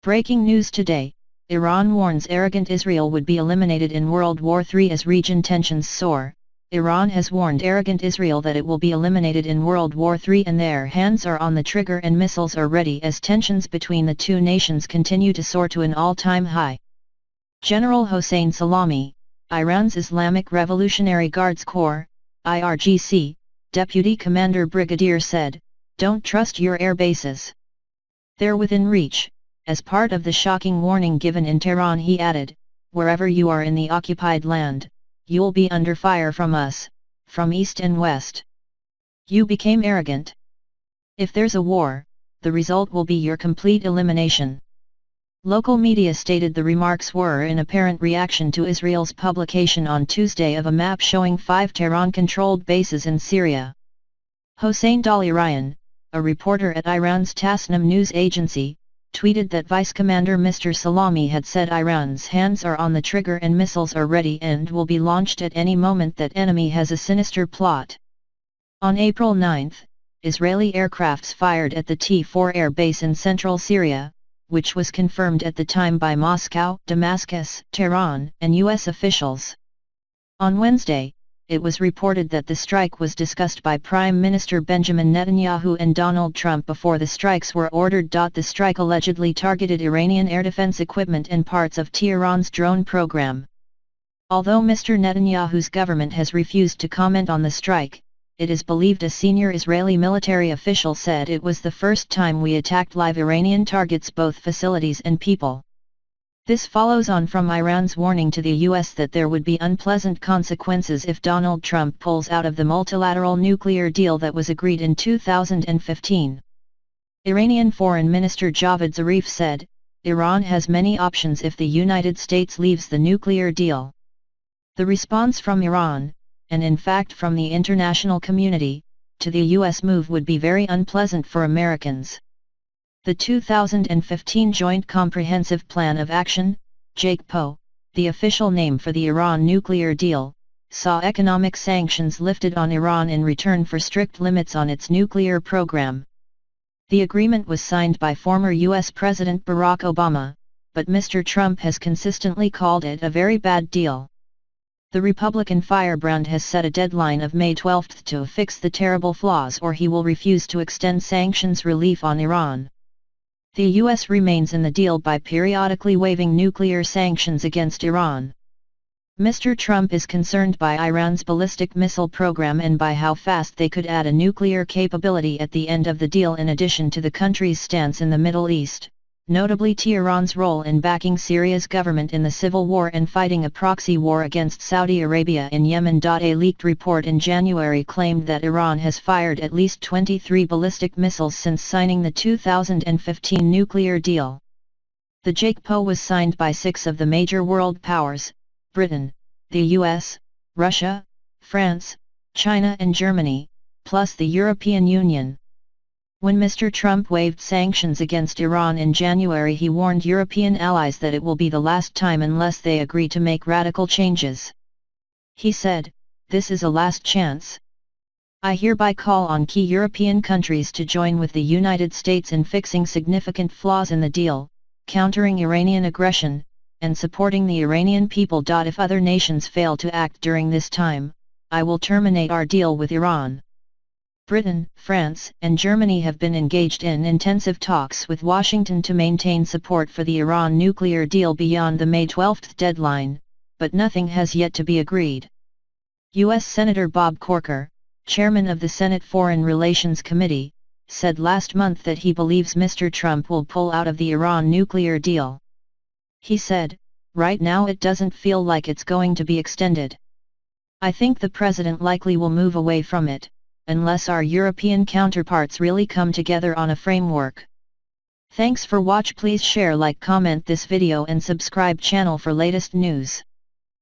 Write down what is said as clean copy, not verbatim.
Breaking news today, Iran warns arrogant Israel would be eliminated in World War III as region tensions soar. Iran has warned arrogant Israel that it will be eliminated in World War III and their hands are on the trigger and missiles are ready as tensions between the two nations continue to soar to an all-time high. General Hossein Salami, Iran's Islamic Revolutionary Guards Corps, IRGC, Deputy Commander Brigadier said, "Don't trust your air bases. They're within reach." As part of the shocking warning given in Tehran, he added, "Wherever you are in the occupied land, you'll be under fire from us, from east and west. You became arrogant. If there's a war, the result will be your complete elimination." Local media stated the remarks were in apparent reaction to Israel's publication on Tuesday of a map showing 5 Tehran-controlled bases in Syria. Hossein Dalirayan, a reporter at Iran's Tasnim news agency, tweeted that Vice Commander Mr. Salami had said Iran's hands are on the trigger and missiles are ready and will be launched at any moment that enemy has a sinister plot. On April 9, Israeli aircrafts fired at the T4 air base in central Syria, which was confirmed at the time by Moscow, Damascus, Tehran, and U.S. officials. On Wednesday, it was reported that the strike was discussed by Prime Minister Benjamin Netanyahu and Donald Trump before the strikes were ordered. The strike allegedly targeted Iranian air defense equipment and parts of Tehran's drone program. Although Mr. Netanyahu's government has refused to comment on the strike, it is believed a senior Israeli military official said it was the first time we attacked live Iranian targets, both facilities and people. This follows on from Iran's warning to the U.S. that there would be unpleasant consequences if Donald Trump pulls out of the multilateral nuclear deal that was agreed in 2015. Iranian Foreign Minister Javad Zarif said, "Iran has many options if the United States leaves the nuclear deal." The response from Iran, and in fact from the international community, to the U.S. move would be very unpleasant for Americans. The 2015 Joint Comprehensive Plan of Action, JCPOA, the official name for the Iran nuclear deal, saw economic sanctions lifted on Iran in return for strict limits on its nuclear program. The agreement was signed by former U.S. President Barack Obama, but Mr. Trump has consistently called it a very bad deal. The Republican firebrand has set a deadline of May 12 to fix the terrible flaws or he will refuse to extend sanctions relief on Iran. The U.S. remains in the deal by periodically waiving nuclear sanctions against Iran. Mr. Trump is concerned by Iran's ballistic missile program and by how fast they could add a nuclear capability at the end of the deal, in addition to the country's stance in the Middle East, notably Tehran's role in backing Syria's government in the civil war and fighting a proxy war against Saudi Arabia in Yemen. A leaked report in January claimed that Iran has fired at least 23 ballistic missiles since signing the 2015 nuclear deal. The JCPOA was signed by 6 of the major world powers: Britain, the US, Russia, France, China and Germany, plus the European Union. When Mr. Trump waived sanctions against Iran in January, he warned European allies that it will be the last time unless they agree to make radical changes. He said, "This is a last chance. I hereby call on key European countries to join with the United States in fixing significant flaws in the deal, countering Iranian aggression, and supporting the Iranian people. If other nations fail to act during this time, I will terminate our deal with Iran." Britain, France, and Germany have been engaged in intensive talks with Washington to maintain support for the Iran nuclear deal beyond the May 12 deadline, but nothing has yet to be agreed. U.S. Senator Bob Corker, chairman of the Senate Foreign Relations Committee, said last month that he believes Mr. Trump will pull out of the Iran nuclear deal. He said, "Right now it doesn't feel like it's going to be extended. I think the president likely will move away from it, unless our European counterparts really come together on a framework." Thanks for watch. Please share, like, comment this video and subscribe channel for latest news.